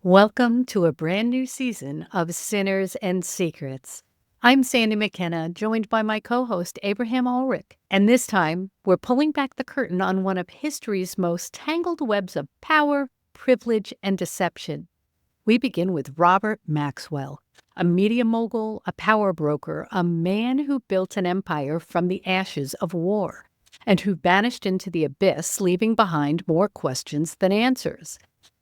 Welcome to a brand new season of Sinners and Secrets. I'm Sandy McKenna, joined by my co-host Abraham Ulrich, and this time we're pulling back the curtain on one of history's most tangled webs of power, privilege, and deception. We begin with Robert Maxwell, a media mogul, a power broker, a man who built an empire from the ashes of war, and who vanished into the abyss, leaving behind more questions than answers.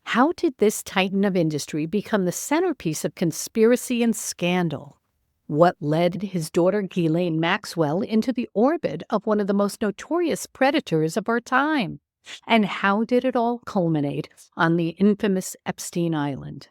How did this titan of industry become the centerpiece of conspiracy and scandal? What led his daughter Ghislaine Maxwell into the orbit of one of the most notorious predators of our time? And how did it all culminate on the infamous Epstein Island?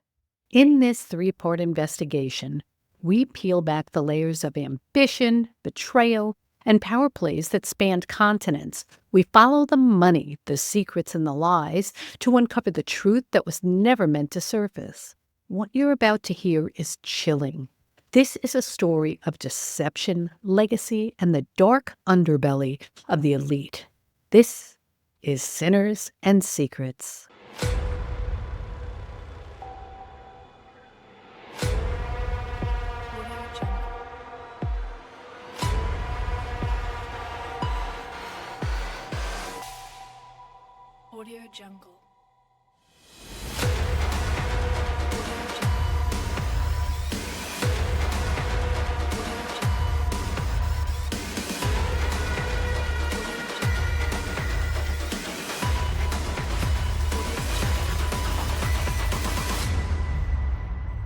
In this three-part investigation, we peel back the layers of ambition, betrayal, and power plays that spanned continents. We follow the money, the secrets, and the lies to uncover the truth that was never meant to surface. What you're about to hear is chilling. This is a story of deception, legacy, and the dark underbelly of the elite. This is Sinners and Secrets. Audio Jungle.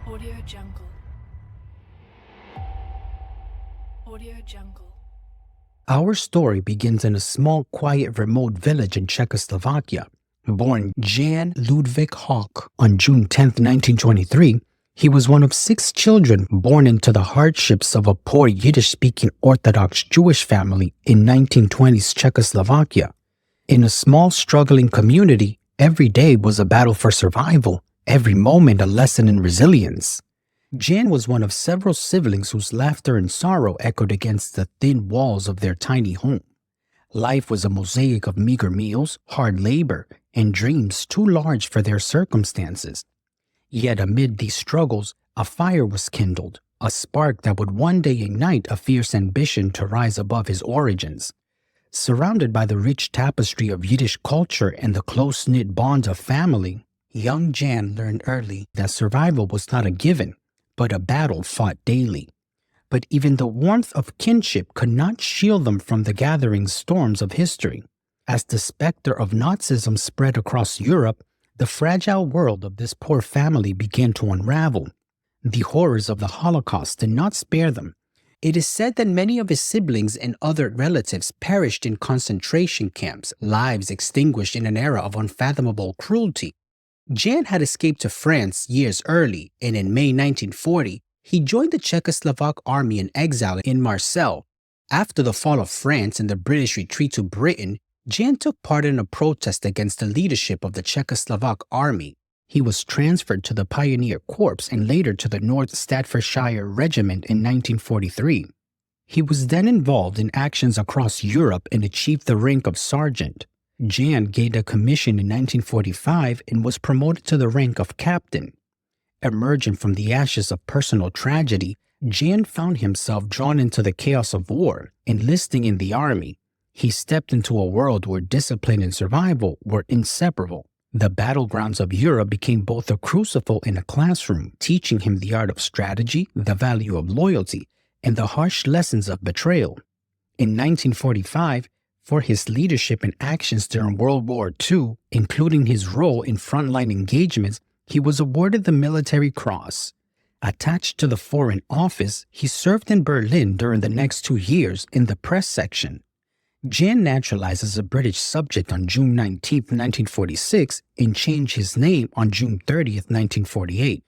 Audio Jungle. Audio Jungle. Our story begins in a small, quiet, remote village in Czechoslovakia. Born Jan Ludwig Hawk on June 10, 1923, he was one of 6 children born into the hardships of a poor Yiddish-speaking Orthodox Jewish family in 1920s Czechoslovakia. In a small, struggling community, every day was a battle for survival, every moment a lesson in resilience. Jan was one of several siblings whose laughter and sorrow echoed against the thin walls of their tiny home. Life was a mosaic of meager meals, hard labor, and dreams too large for their circumstances. Yet amid these struggles, a fire was kindled, a spark that would one day ignite a fierce ambition to rise above his origins. Surrounded by the rich tapestry of Yiddish culture and the close-knit bonds of family, young Jan learned early that survival was not a given, but a battle fought daily. But even the warmth of kinship could not shield them from the gathering storms of history. As the specter of Nazism spread across Europe, the fragile world of this poor family began to unravel. The horrors of the Holocaust did not spare them. It is said that many of his siblings and other relatives perished in concentration camps, lives extinguished in an era of unfathomable cruelty. Jan had escaped to France years early, and in May 1940, he joined the Czechoslovak army in exile in Marseille. After the fall of France and the British retreat to Britain, Jan took part in a protest against the leadership of the Czechoslovak army. He was transferred to the Pioneer Corps and later to the North Staffordshire Regiment in 1943. He was then involved in actions across Europe and achieved the rank of sergeant. Jan gained a commission in 1945 and was promoted to the rank of captain. Emerging from the ashes of personal tragedy, Jan found himself drawn into the chaos of war, enlisting in the army. He stepped into a world where discipline and survival were inseparable. The battlegrounds of Europe became both a crucible and a classroom, teaching him the art of strategy, the value of loyalty, and the harsh lessons of betrayal. In 1945, for his leadership and actions during World War II, including his role in frontline engagements, he was awarded the Military Cross. Attached to the Foreign Office, he served in Berlin during the next 2 years in the press section. Jan naturalized as a British subject on June 19, 1946, and changed his name on June 30, 1948.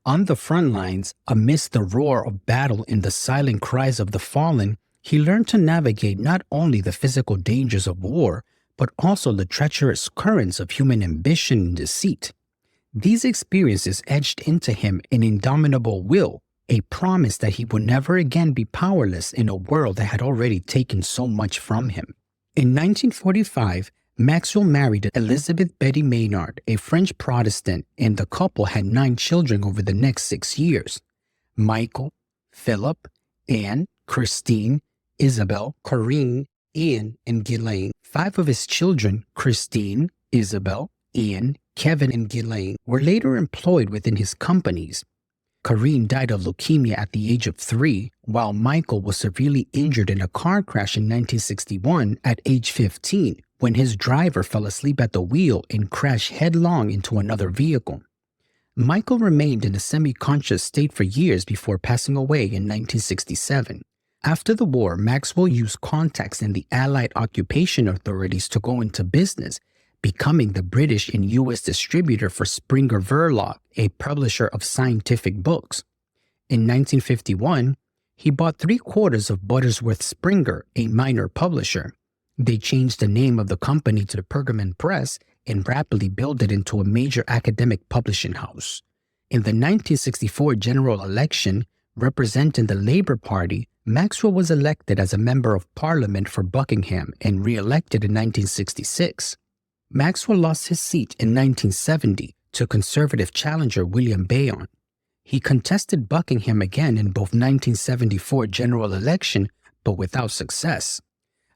On the front lines, amidst the roar of battle and the silent cries of the fallen, he learned to navigate not only the physical dangers of war, but also the treacherous currents of human ambition and deceit. These experiences etched into him an indomitable will, a promise that he would never again be powerless in a world that had already taken so much from him. In 1945, Maxwell married Elizabeth Betty Maynard, a French Protestant, and the couple had 9 children over the next 6 years. Michael, Philip, Anne, Christine, Isabel, Corinne, Anne, and Ghislaine. 5 of his children, Christine, Isabel, Anne, Kevin, and Ghislaine, were later employed within his companies. Corinne died of leukemia at the age of 3, while Michael was severely injured in a car crash in 1961 at age 15, when his driver fell asleep at the wheel and crashed headlong into another vehicle. Michael remained in a semi-conscious state for years before passing away in 1967. After the war, Maxwell used contacts in the Allied occupation authorities to go into business, becoming the British and U.S. distributor for Springer Verlag, a publisher of scientific books. In 1951, he bought 3/4 of Buttersworth Springer, a minor publisher. They changed the name of the company to the Pergamon Press and rapidly built it into a major academic publishing house. In the 1964 general election, representing the Labour Party, Maxwell was elected as a member of Parliament for Buckingham and re-elected in 1966. Maxwell lost his seat in 1970 to Conservative challenger William Bayon. He contested Buckingham again in both 1974 general election, but without success.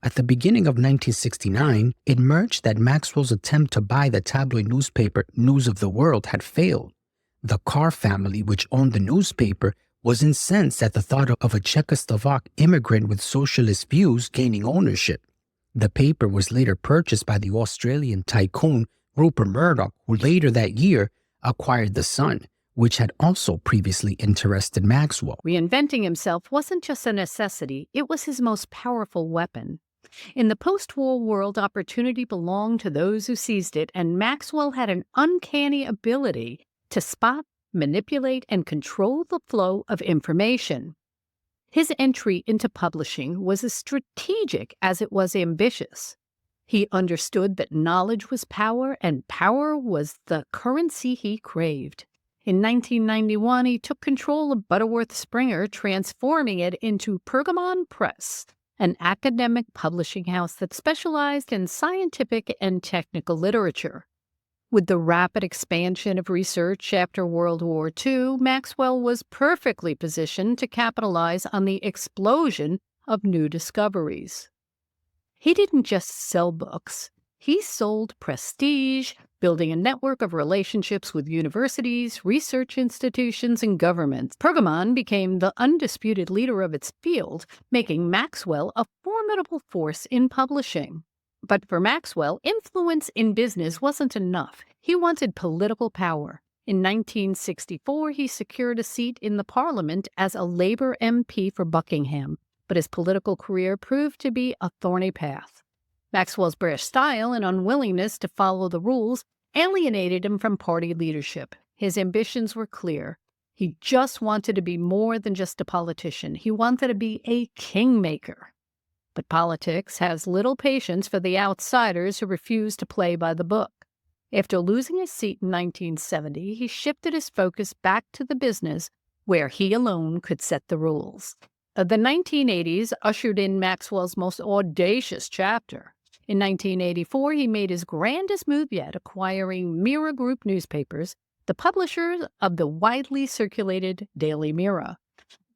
At the beginning of 1969, it emerged that Maxwell's attempt to buy the tabloid newspaper News of the World had failed. The Carr family, which owned the newspaper, was incensed at the thought of a Czechoslovak immigrant with socialist views gaining ownership. The paper was later purchased by the Australian tycoon Rupert Murdoch, who later that year acquired The Sun, which had also previously interested Maxwell. Reinventing himself wasn't just a necessity, it was his most powerful weapon. In the post-war world, opportunity belonged to those who seized it, and Maxwell had an uncanny ability to spot, manipulate, and control the flow of information. His entry into publishing was as strategic as it was ambitious. He understood that knowledge was power, and power was the currency he craved. In 1991, he took control of Butterworth Springer, transforming it into Pergamon Press, an academic publishing house that specialized in scientific and technical literature. With the rapid expansion of research after World War II, Maxwell was perfectly positioned to capitalize on the explosion of new discoveries. He didn't just sell books. He sold prestige, building a network of relationships with universities, research institutions, and governments. Pergamon became the undisputed leader of its field, making Maxwell a formidable force in publishing. But for Maxwell, influence in business wasn't enough. He wanted political power. In 1964, he secured a seat in the Parliament as a Labour MP for Buckingham, but his political career proved to be a thorny path. Maxwell's brash style and unwillingness to follow the rules alienated him from party leadership. His ambitions were clear. He just wanted to be more than just a politician. He wanted to be a kingmaker. But politics has little patience for the outsiders who refuse to play by the book. After losing his seat in 1970, he shifted his focus back to the business where he alone could set the rules. The 1980s ushered in Maxwell's most audacious chapter. In 1984, he made his grandest move yet, acquiring Mirror Group newspapers, the publishers of the widely circulated Daily Mirror.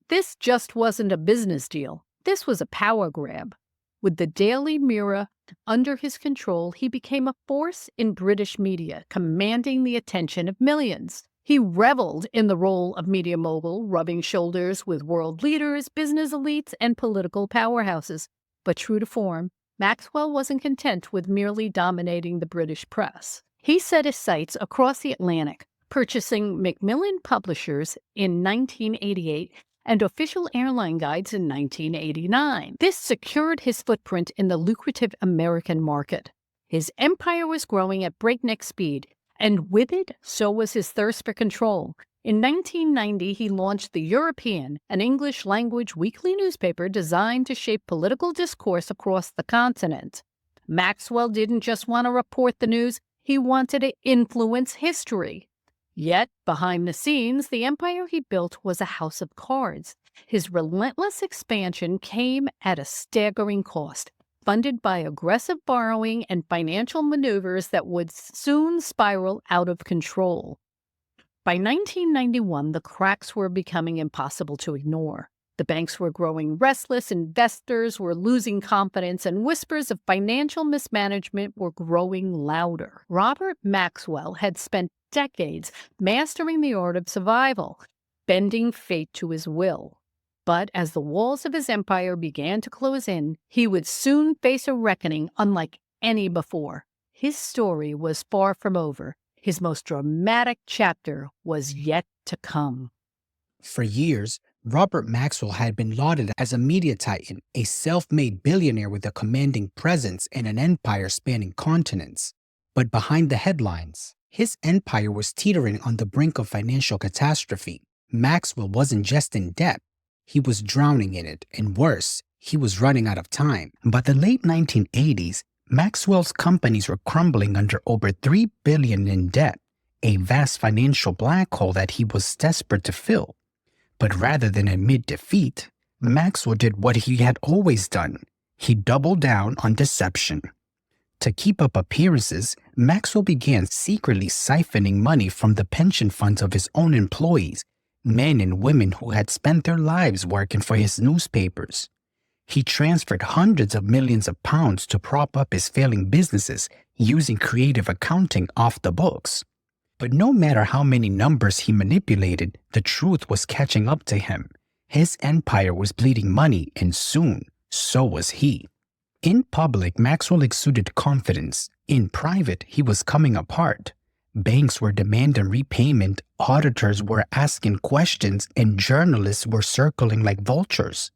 This just wasn't a business deal. This was a power grab. With the Daily Mirror under his control, he became a force in British media, commanding the attention of millions. He reveled in the role of media mogul, rubbing shoulders with world leaders, business elites, and political powerhouses. But true to form, Maxwell wasn't content with merely dominating the British press. He set his sights across the Atlantic, purchasing Macmillan Publishers in 1988 and Official Airline Guides in 1989. This secured his footprint in the lucrative American market. His empire was growing at breakneck speed, and with it, so was his thirst for control. In 1990, he launched The European, an English-language weekly newspaper designed to shape political discourse across the continent. Maxwell didn't just want to report the news, he wanted to influence history. Yet, behind the scenes, the empire he built was a house of cards. His relentless expansion came at a staggering cost. funded by aggressive borrowing and financial maneuvers that would soon spiral out of control. By 1991, the cracks were becoming impossible to ignore. The banks were growing restless, investors were losing confidence, and whispers of financial mismanagement were growing louder. Robert Maxwell had spent decades mastering the art of survival, bending fate to his will. But as the walls of his empire began to close in, he would soon face a reckoning unlike any before. His story was far from over. His most dramatic chapter was yet to come. For years, Robert Maxwell had been lauded as a media titan, a self-made billionaire with a commanding presence and an empire spanning continents. But behind the headlines, his empire was teetering on the brink of financial catastrophe. Maxwell wasn't just in debt, he was drowning in it, and worse, he was running out of time. By the late 1980s, Maxwell's companies were crumbling under over $3 billion in debt, a vast financial black hole that he was desperate to fill. But rather than admit defeat, Maxwell did what he had always done. He doubled down on deception. To keep up appearances, Maxwell began secretly siphoning money from the pension funds of his own employees, men and women who had spent their lives working for his newspapers. He transferred hundreds of millions of pounds to prop up his failing businesses using creative accounting off the books. But no matter how many numbers he manipulated, the truth was catching up to him. His empire was bleeding money, and soon, so was he. In public, Maxwell exuded confidence. In private, he was coming apart. Banks were demanding repayment, auditors were asking questions, and journalists were circling like vultures.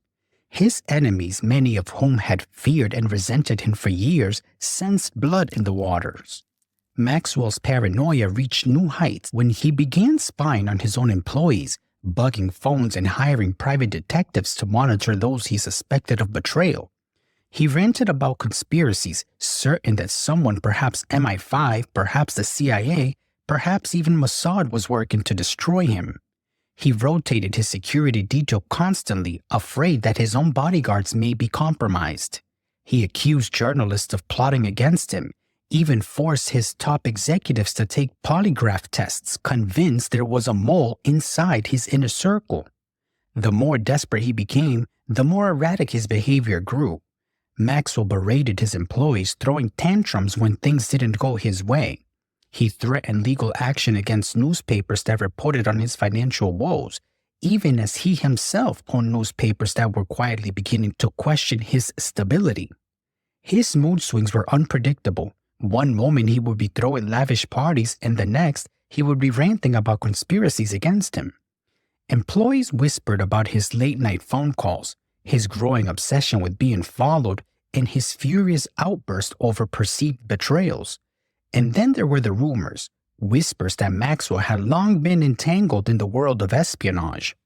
His enemies, many of whom had feared and resented him for years, sensed blood in the waters. Maxwell's paranoia reached new heights when he began spying on his own employees, bugging phones and hiring private detectives to monitor those he suspected of betrayal. He ranted about conspiracies, certain that someone, perhaps MI5, perhaps the CIA, perhaps even Mossad, was working to destroy him. He rotated his security detail constantly, afraid that his own bodyguards may be compromised. He accused journalists of plotting against him, even forced his top executives to take polygraph tests, convinced there was a mole inside his inner circle. The more desperate he became, the more erratic his behavior grew. Maxwell berated his employees, throwing tantrums when things didn't go his way. He threatened legal action against newspapers that reported on his financial woes, even as he himself owned newspapers that were quietly beginning to question his stability. His mood swings were unpredictable. One moment he would be throwing lavish parties, and the next he would be ranting about conspiracies against him. Employees whispered about his late-night phone calls, his growing obsession with being followed, and his furious outburst over perceived betrayals. And then there were the rumors, whispers that Maxwell had long been entangled in the world of espionage.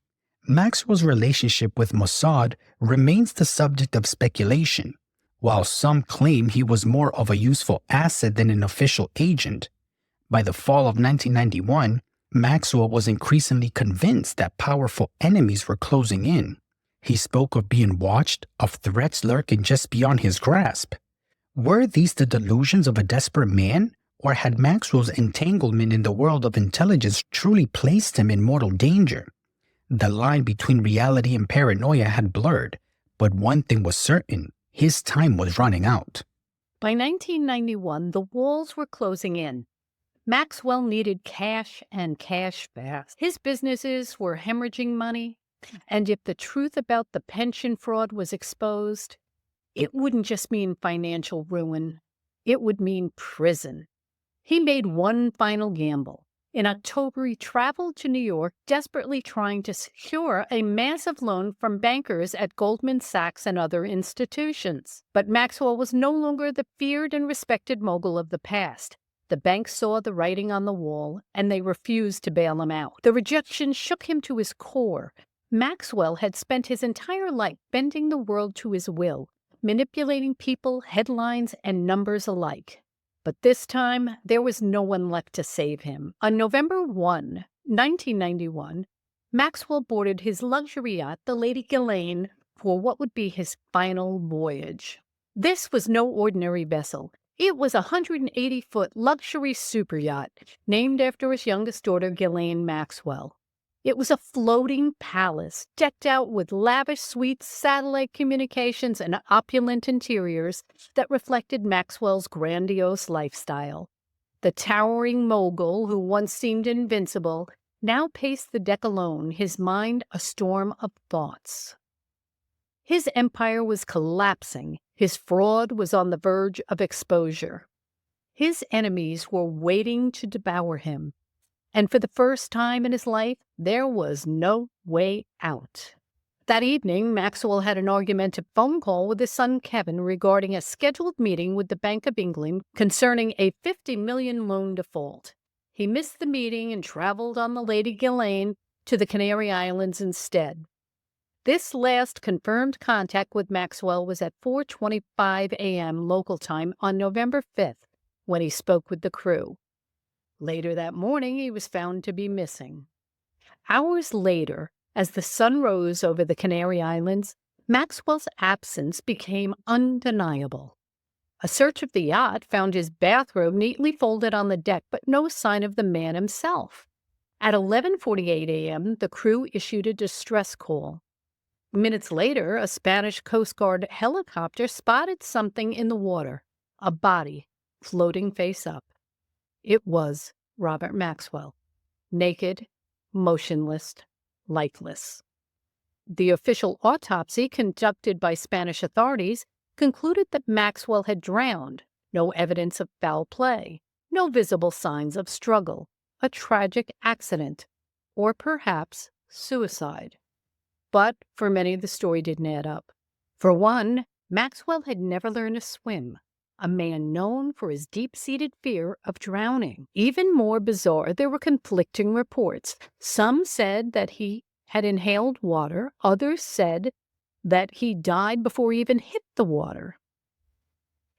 Maxwell's relationship with Mossad remains the subject of speculation. While some claim he was more of a useful asset than an official agent, by the fall of 1991, Maxwell was increasingly convinced that powerful enemies were closing in. He spoke of being watched, of threats lurking just beyond his grasp. Were these the delusions of a desperate man, or had Maxwell's entanglement in the world of intelligence truly placed him in mortal danger? The line between reality and paranoia had blurred, but one thing was certain. His time was running out. By 1991, the walls were closing in. Maxwell needed cash and cash fast. His businesses were hemorrhaging money, and if the truth about the pension fraud was exposed, it wouldn't just mean financial ruin, it would mean prison. He made one final gamble. In October, he traveled to New York, desperately trying to secure a massive loan from bankers at Goldman Sachs and other institutions. But Maxwell was no longer the feared and respected mogul of the past. The banks saw the writing on the wall, and they refused to bail him out. The rejection shook him to his core. Maxwell had spent his entire life bending the world to his will, manipulating people, headlines, and numbers alike. But this time, there was no one left to save him. On November 1, 1991, Maxwell boarded his luxury yacht, the Lady Ghislaine, for what would be his final voyage. This was no ordinary vessel. It was a 180-foot luxury superyacht named after his youngest daughter, Ghislaine Maxwell. It was a floating palace decked out with lavish suites, satellite communications, and opulent interiors that reflected Maxwell's grandiose lifestyle. The towering mogul, who once seemed invincible, now paced the deck alone, his mind a storm of thoughts. His empire was collapsing. His fraud was on the verge of exposure. His enemies were waiting to devour him. And for the first time in his life, there was no way out. That evening, Maxwell had an argumentative phone call with his son Kevin regarding a scheduled meeting with the Bank of England concerning a $50 million loan default. He missed the meeting and traveled on the Lady Ghislaine to the Canary Islands instead. This last confirmed contact with Maxwell was at 4:25 a.m. local time on November 5th, when he spoke with the crew. Later that morning, he was found to be missing. Hours later, as the sun rose over the Canary Islands, Maxwell's absence became undeniable. A search of the yacht found his bathrobe neatly folded on the deck, but no sign of the man himself. At 11:48 a.m., the crew issued a distress call. Minutes later, a Spanish Coast Guard helicopter spotted something in the water, a body floating face up. It was Robert Maxwell, naked, motionless, lifeless. The official autopsy conducted by Spanish authorities concluded that Maxwell had drowned, no evidence of foul play, no visible signs of struggle, a tragic accident, or perhaps suicide. But for many, the story didn't add up. For one, Maxwell had never learned to swim, a man known for his deep-seated fear of drowning. Even more bizarre, there were conflicting reports. Some said that he had inhaled water. Others said that he died before he even hit the water.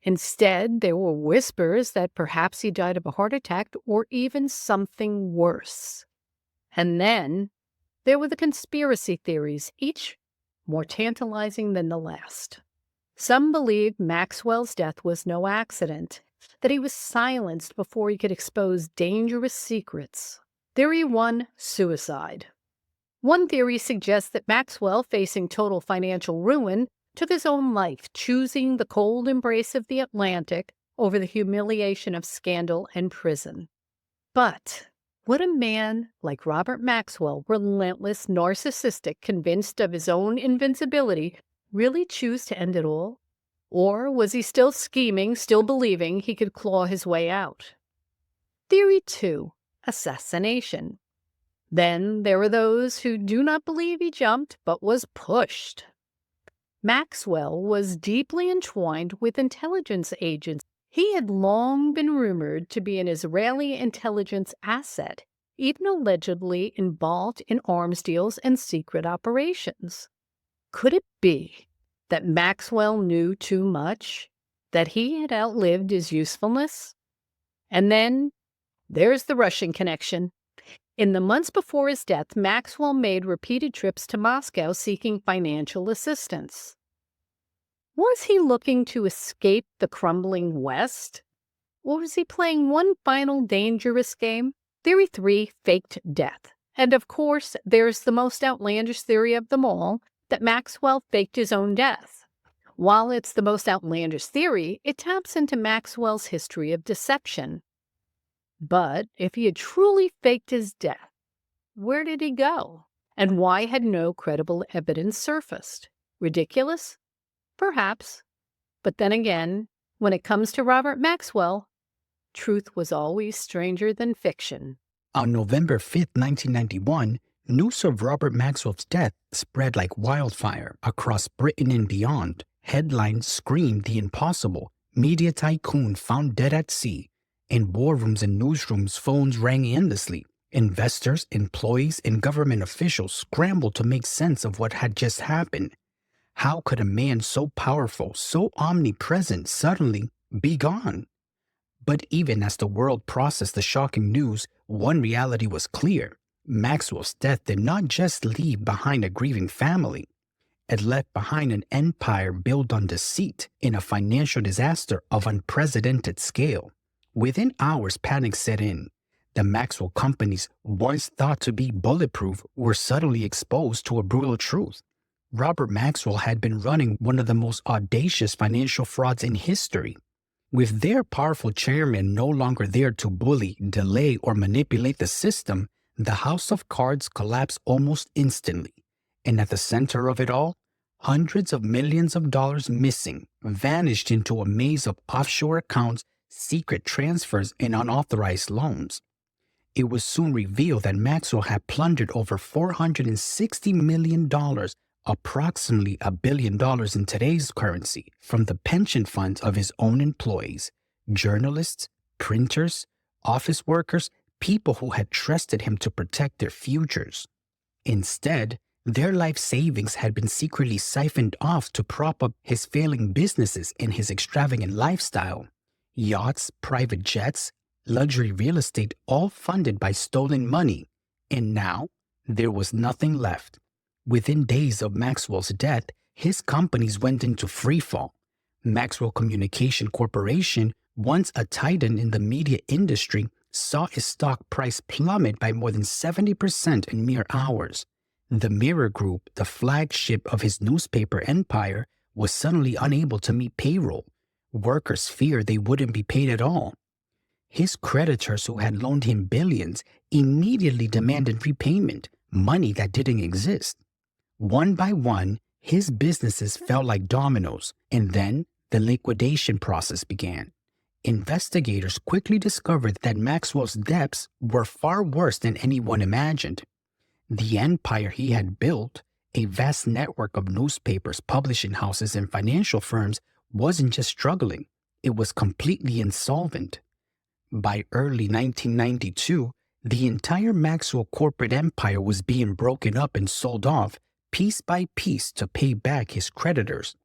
Instead, there were whispers that perhaps he died of a heart attack or even something worse. And then there were the conspiracy theories, each more tantalizing than the last. Some believed Maxwell's death was no accident, that he was silenced before he could expose dangerous secrets. Theory 1, suicide. One theory suggests that Maxwell, facing total financial ruin, took his own life, choosing the cold embrace of the Atlantic over the humiliation of scandal and prison. But would a man like Robert Maxwell, relentless, narcissistic, convinced of his own invincibility, really choose to end it all? Or was he still scheming, still believing he could claw his way out? Theory 2, assassination. Then there are those who do not believe he jumped, but was pushed. Maxwell was deeply entwined with intelligence agents. He had long been rumored to be an Israeli intelligence asset, even allegedly involved in arms deals and secret operations. Could it be that Maxwell knew too much, that he had outlived his usefulness? And then there's the Russian connection. In the months before his death, Maxwell made repeated trips to Moscow seeking financial assistance. Was he looking to escape the crumbling West? Or was he playing one final dangerous game? Theory 3, faked death. And of course, there's the most outlandish theory of them all, that Maxwell faked his own death. While it's the most outlandish theory, it taps into Maxwell's history of deception. But if he had truly faked his death, where did he go? And why had no credible evidence surfaced? Ridiculous? Perhaps. But then again, when it comes to Robert Maxwell, truth was always stranger than fiction. On November 5th, 1991, news of Robert Maxwell's death spread like wildfire across Britain and beyond. Headlines screamed the impossible. Media tycoon found dead at sea. In war rooms and newsrooms, phones rang endlessly. Investors, employees, and government officials scrambled to make sense of what had just happened. How could a man so powerful, so omnipresent, suddenly be gone? But even as the world processed the shocking news, one reality was clear. Maxwell's death did not just leave behind a grieving family. had left behind an empire built on deceit in a financial disaster of unprecedented scale. Within hours, panic set in. The Maxwell companies, once thought to be bulletproof, were suddenly exposed to a brutal truth. Robert Maxwell had been running one of the most audacious financial frauds in history. With their powerful chairman no longer there to bully, delay, or manipulate the system, the house of cards collapsed almost instantly. And at the center of it all, hundreds of millions of dollars missing, vanished into a maze of offshore accounts, secret transfers, and unauthorized loans. It was soon revealed that Maxwell had plundered over $460 million, approximately $1 billion in today's currency, from the pension funds of his own employees, journalists, printers, office workers, people who had trusted him to protect their futures. Instead, their life savings had been secretly siphoned off to prop up his failing businesses and his extravagant lifestyle. Yachts, private jets, luxury real estate, all funded by stolen money. And now, there was nothing left. Within days of Maxwell's death, his companies went into freefall. Maxwell Communication Corporation, once a titan in the media industry, saw its stock price plummet by more than 70% in mere hours. The Mirror Group, the flagship of his newspaper empire, was suddenly unable to meet payroll. Workers feared they wouldn't be paid at all. His creditors, who had loaned him billions, immediately demanded repayment, money that didn't exist. One by one, his businesses fell like dominoes, and then the liquidation process began. Investigators quickly discovered that Maxwell's debts were far worse than anyone imagined. The empire he had built, a vast network of newspapers, publishing houses, and financial firms, wasn't just struggling, it was completely insolvent. By early 1992, the entire Maxwell corporate empire was being broken up and sold off piece by piece to pay back his creditors.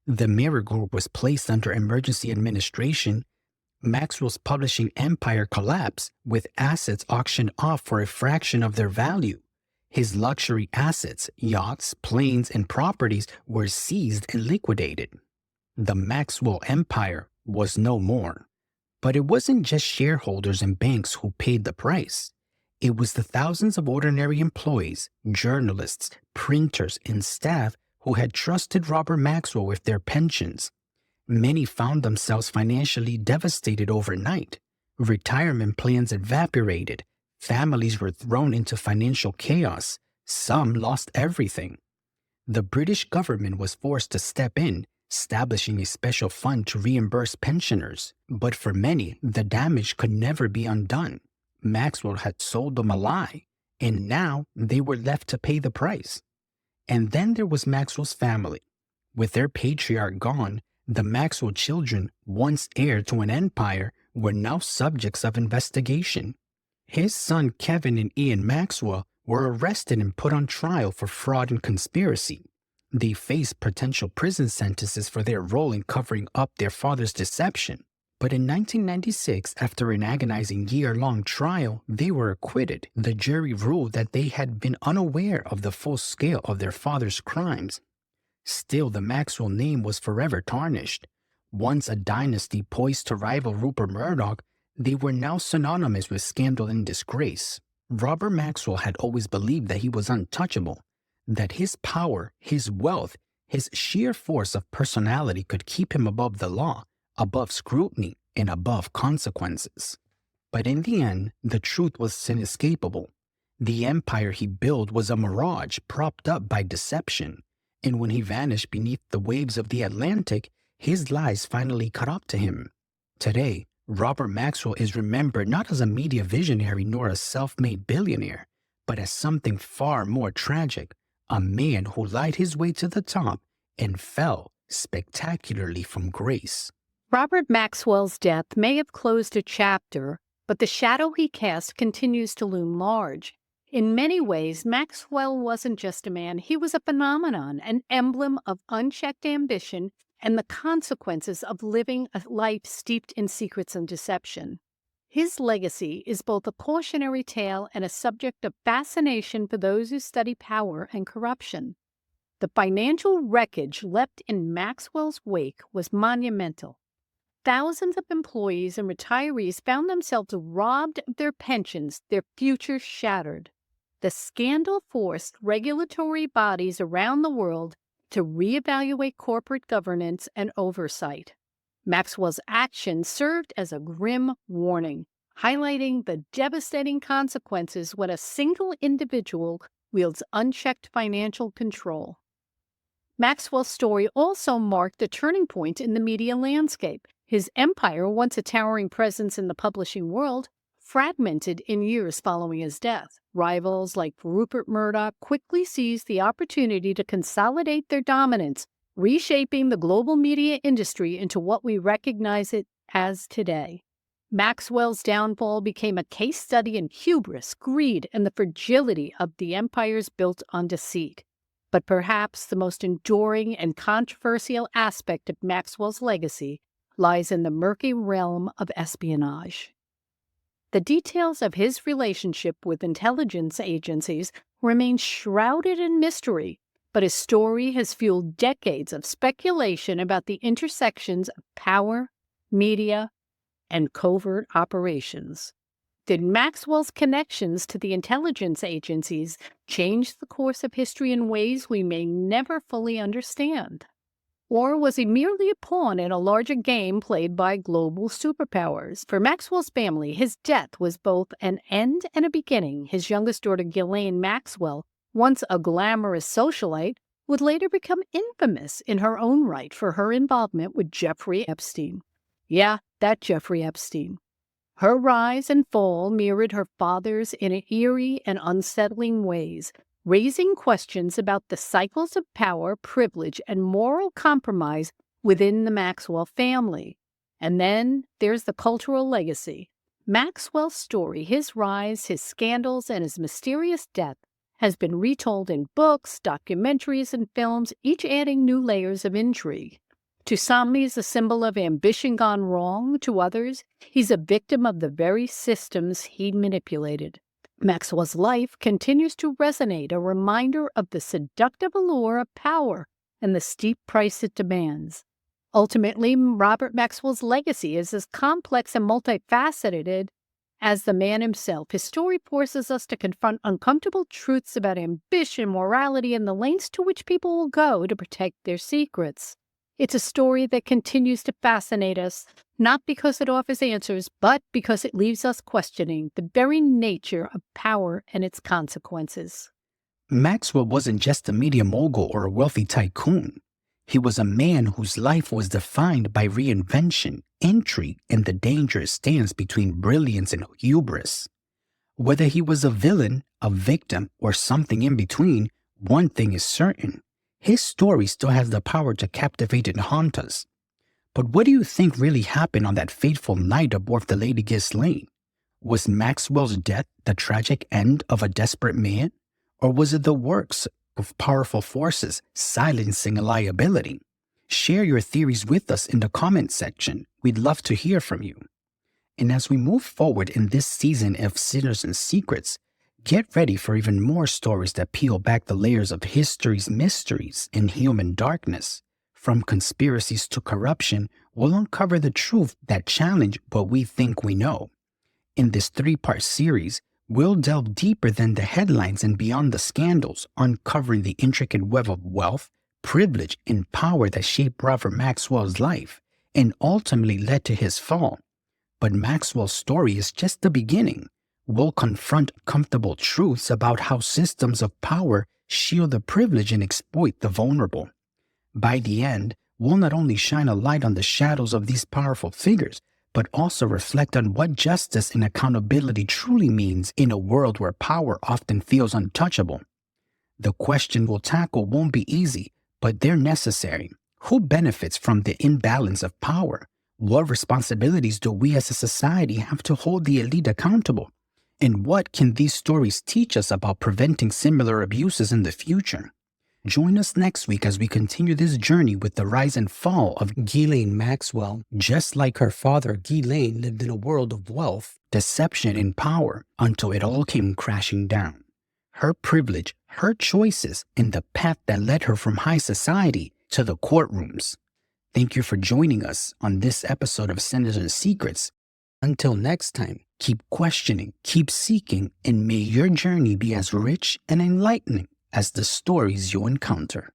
The Mirror Group was placed under emergency administration. Maxwell's publishing empire collapsed, with assets auctioned off for a fraction of their value. His luxury assets, yachts, planes, and properties were seized and liquidated. The Maxwell empire was no more. But it wasn't just shareholders and banks who paid the price. It was the thousands of ordinary employees, journalists, printers, and staff who had trusted Robert Maxwell with their pensions. Many found themselves financially devastated overnight. Retirement plans evaporated. Families were thrown into financial chaos. Some lost everything. The British government was forced to step in, establishing a special fund to reimburse pensioners. But for many, the damage could never be undone. Maxwell had sold them a lie, and now they were left to pay the price. And then there was Maxwell's family. With their patriarch gone, the Maxwell children, once heir to an empire, were now subjects of investigation. His son Kevin and Ian Maxwell were arrested and put on trial for fraud and conspiracy. They faced potential prison sentences for their role in covering up their father's deception. But in 1996, after an agonizing year-long trial, they were acquitted. The jury ruled that they had been unaware of the full scale of their father's crimes. Still, the Maxwell name was forever tarnished. Once a dynasty poised to rival Rupert Murdoch, they were now synonymous with scandal and disgrace. Robert Maxwell had always believed that he was untouchable, that his power, his wealth, his sheer force of personality could keep him above the law, above scrutiny, and above consequences. But in the end, the truth was inescapable. The empire he built was a mirage propped up by deception, and when he vanished beneath the waves of the Atlantic, his lies finally caught up to him. Today, Robert Maxwell is remembered not as a media visionary nor a self-made billionaire, but as something far more tragic, a man who lied his way to the top and fell spectacularly from grace. Robert Maxwell's death may have closed a chapter, but the shadow he cast continues to loom large. In many ways, Maxwell wasn't just a man, he was a phenomenon, an emblem of unchecked ambition and the consequences of living a life steeped in secrets and deception. His legacy is both a cautionary tale and a subject of fascination for those who study power and corruption. The financial wreckage left in Maxwell's wake was monumental. Thousands of employees and retirees found themselves robbed of their pensions, their futures shattered. The scandal forced regulatory bodies around the world to reevaluate corporate governance and oversight. Maxwell's actions served as a grim warning, highlighting the devastating consequences when a single individual wields unchecked financial control. Maxwell's story also marked a turning point in the media landscape. His empire, once a towering presence in the publishing world, fragmented in years following his death. Rivals like Rupert Murdoch quickly seized the opportunity to consolidate their dominance, reshaping the global media industry into what we recognize it as today. Maxwell's downfall became a case study in hubris, greed, and the fragility of the empires built on deceit. But perhaps the most enduring and controversial aspect of Maxwell's legacy lies in the murky realm of espionage. The details of his relationship with intelligence agencies remain shrouded in mystery, but his story has fueled decades of speculation about the intersections of power, media, and covert operations. Did Maxwell's connections to the intelligence agencies change the course of history in ways we may never fully understand? Or was he merely a pawn in a larger game played by global superpowers? For Maxwell's family, his death was both an end and a beginning. His youngest daughter, Ghislaine Maxwell, once a glamorous socialite, would later become infamous in her own right for her involvement with Jeffrey Epstein. Yeah, that Jeffrey Epstein. Her rise and fall mirrored her father's in eerie and unsettling ways, raising questions about the cycles of power, privilege, and moral compromise within the Maxwell family. And then there's the cultural legacy. Maxwell's story, his rise, his scandals, and his mysterious death, has been retold in books, documentaries, and films, each adding new layers of intrigue. To some, he's a symbol of ambition gone wrong. To others, he's a victim of the very systems he manipulated. Maxwell's life continues to resonate, a reminder of the seductive allure of power and the steep price it demands. Ultimately, Robert Maxwell's legacy is as complex and multifaceted as the man himself. His story forces us to confront uncomfortable truths about ambition, morality, and the lengths to which people will go to protect their secrets. It's a story that continues to fascinate us, not because it offers answers, but because it leaves us questioning the very nature of power and its consequences. Maxwell wasn't just a media mogul or a wealthy tycoon. He was a man whose life was defined by reinvention, intrigue, and the dangerous stance between brilliance and hubris. Whether he was a villain, a victim, or something in between, one thing is certain. His story still has the power to captivate and haunt us. But what do you think really happened on that fateful night aboard the Lady Ghislaine? Was Maxwell's death the tragic end of a desperate man? Or was it the works of powerful forces silencing a liability? Share your theories with us in the comment section. We'd love to hear from you. And as we move forward in this season of Sinners and Secrets, get ready for even more stories that peel back the layers of history's mysteries and human darkness. From conspiracies to corruption, we'll uncover the truth that challenge what we think we know. In this 3-part series, we'll delve deeper than the headlines and beyond the scandals, uncovering the intricate web of wealth, privilege, and power that shaped Robert Maxwell's life and ultimately led to his fall. But Maxwell's story is just the beginning. We'll confront comfortable truths about how systems of power shield the privileged and exploit the vulnerable. By the end, we'll not only shine a light on the shadows of these powerful figures, but also reflect on what justice and accountability truly means in a world where power often feels untouchable. The question we'll tackle won't be easy, but they're necessary. Who benefits from the imbalance of power? What responsibilities do we as a society have to hold the elite accountable? And what can these stories teach us about preventing similar abuses in the future? Join us next week as we continue this journey with the rise and fall of Ghislaine Maxwell. Just like her father, Ghislaine lived in a world of wealth, deception, and power until it all came crashing down. Her privilege, her choices and the path that led her from high society to the courtrooms. Thank you for joining us on this episode of Sinister Secrets. Until next time, keep questioning, keep seeking, and may your journey be as rich and enlightening as the stories you encounter.